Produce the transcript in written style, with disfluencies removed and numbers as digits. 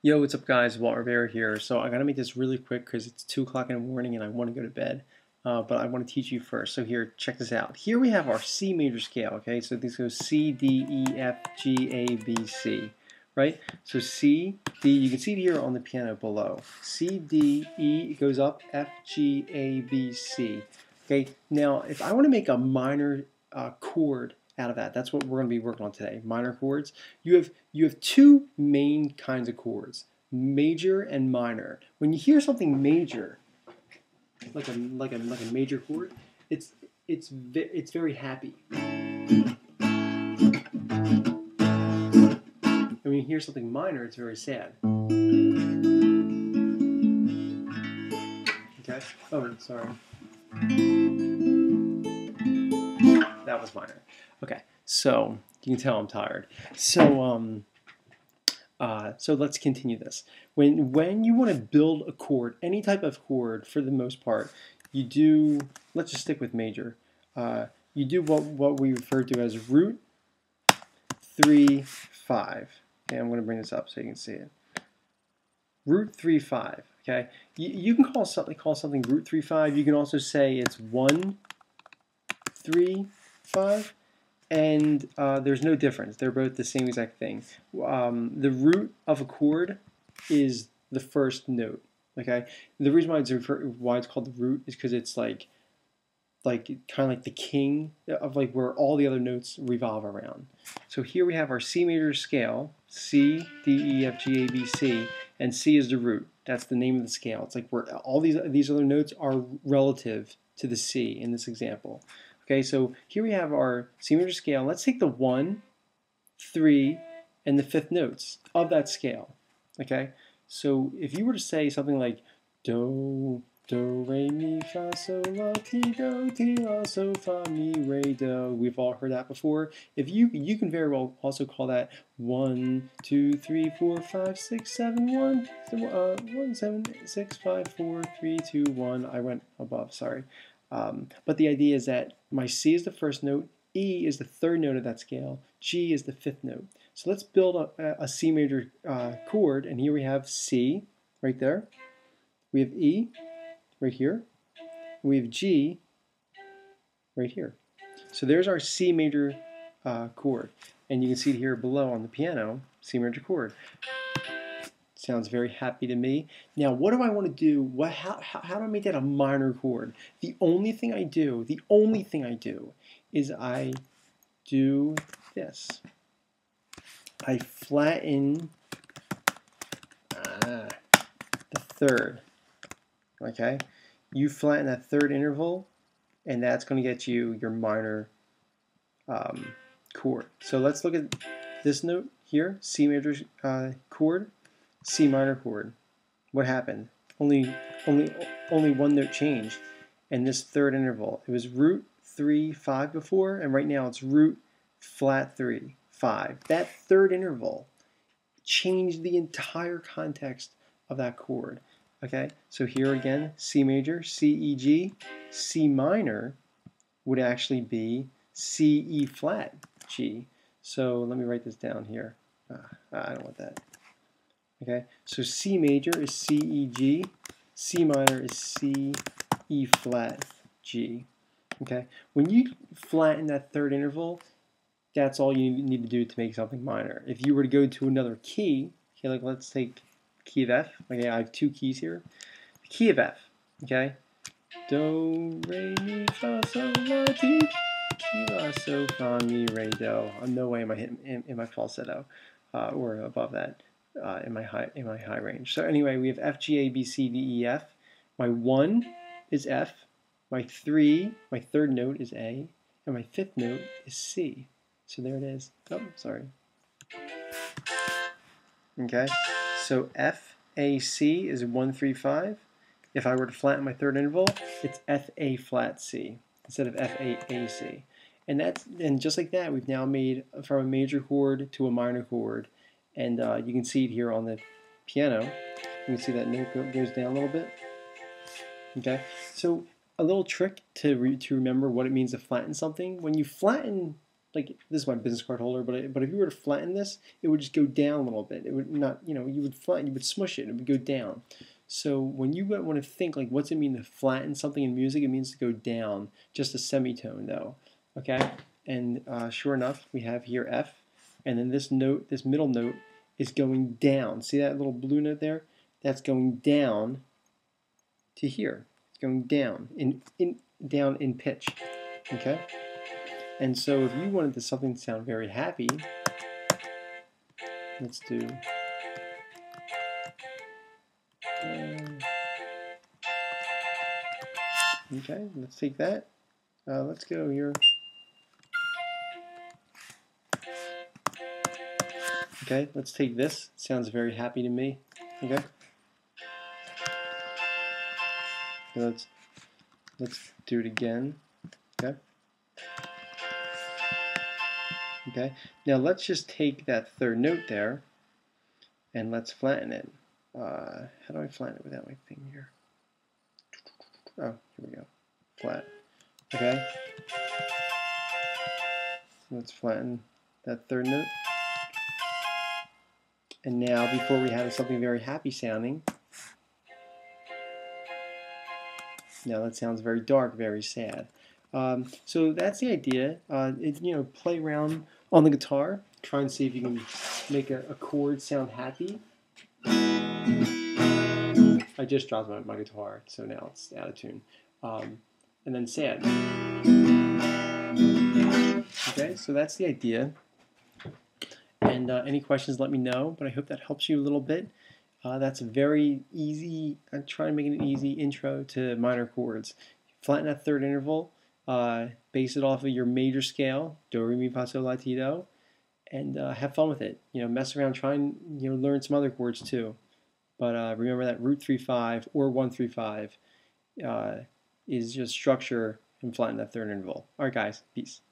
Yo, what's up guys? Walt Rivera here. So I gotta make this really quick because it's 2 o'clock in the morning and I want to go to bed. But I want to teach you first. So here, check this out. Here we have our C major scale, okay? So this goes C, D, E, F, G, A, B, C, right? So C, D, you can see it here on the piano below. C, D, E, it goes up, F, G, A, B, C. Okay, now if I want to make a minor chord out of that, that's what we're going to be working on today, minor chords. You have two main kinds of chords, major and minor. When you hear something major, like a major chord, it's very happy. And when you hear something minor, it's very sad. Okay. Oh, sorry. That was minor. Okay. So you can tell I'm tired. So let's continue this. When you want to build a chord, any type of chord, for the most part, you do. Let's just stick with major. You do what we refer to as root 3 5. Okay, I'm going to bring this up so you can see it. Root 3 5. Okay, you can call something root 3 5. You can also say it's 1 3 5. And there's no difference. They're both the same exact thing. The root of a chord is the first note. Okay. The reason why it's called the root is because it's like kind of like the king of like where all the other notes revolve around. So here we have our C major scale: C, D, E, F, G, A, B, C, and C is the root. That's the name of the scale. It's like where all these other notes are relative to the C in this example. Okay, so here we have our C major scale. Let's take the 1, 3, and the 5th notes of that scale. Okay, so if you were to say something like do, re, mi, fa, sol, la, ti, do, ti, la, so, fa, mi, re, do. We've all heard that before. If you can very well also call that 1, 2, 3, 4, 5, 6, 7, 1, 7, 6, 5, 4, 3, 2, 1. I went above, sorry. But the idea is that my C is the first note, E is the third note of that scale, G is the 5th note. So let's build a C major chord, and here we have C right there. We have E right here. We have G right here. So there's our C major chord. And you can see it here below on the piano, C major chord. Sounds very happy to me. Now, what do I want to do? How do I make that a minor chord? The only thing I do is I do this. I flatten the third. Okay? You flatten that third interval, and that's going to get you your minor chord. So let's look at this note here, C major chord, C minor chord. What happened? Only one note changed, and this third interval. It was root 3 5 before, and right now it's root flat 3 5. That third interval changed the entire context of that chord. Okay, so here again, C major, C, E, G. C minor would actually be C, E flat, G. So let me write this down here. I don't want that. Okay, so C major is C, E, G. C minor is C, E flat, G. Okay, when you flatten that third interval, that's all you need to do to make something minor. If you were to go to another key, okay, like let's take key of F. Okay, I have two keys here. The key of F. Okay, do, re, mi, fa, sol, la, ti, la, so, fa, mi, re, do. I'm no way am I hitting in my falsetto or above that in my high range. So anyway, we have F, G, A, B, C, D, E, F. My 1 is F. My 3, my third note is A, and my 5th note is C. So there it is. Oh, sorry. Okay, so F, A, C is 1, 3, 5. If I were to flatten my third interval, it's F, A flat, C instead of F, A, C. And just like that, we've now made from a major chord to a minor chord. And you can see it here on the piano. You can see that note goes down a little bit. Okay, so a little trick to remember what it means to flatten something. When you flatten like this is my business card holder, but if you were to flatten this, it would just go down a little bit. It would not, you would flatten, you would smush it, it would go down. So when you want to think like what's it mean to flatten something in music, it means to go down, just a semitone though. Okay, and sure enough, we have here F, and then this note, this middle note, is going down. See that little blue note there? That's going down to here. It's going down down in pitch. Okay. And so if you wanted something to sound very happy, let's do. Okay, let's take that. Let's go here. Okay, let's take this. It sounds very happy to me. Okay. Let's do it again. Okay. Okay. Now let's just take that third note there, and let's flatten it. How do I flatten it without my thing here? Oh, here we go. Flat. Okay. Let's flatten that third note. And now, before we have something very happy sounding, now that sounds very dark, very sad. So that's the idea. Play around on the guitar, try and see if you can make a chord sound happy. I just dropped my guitar, so now it's out of tune. And then sad. Okay, so that's the idea. And any questions, let me know. But I hope that helps you a little bit. That's a very easy. I'm trying to make it an easy intro to minor chords. Flatten that third interval. Base it off of your major scale, do, re, mi, fa, sol, la, ti, do, and have fun with it. Mess around, try and learn some other chords too. But remember that root 3/5 or 1/3/5 is just structure and flatten that third interval. All right, guys, peace.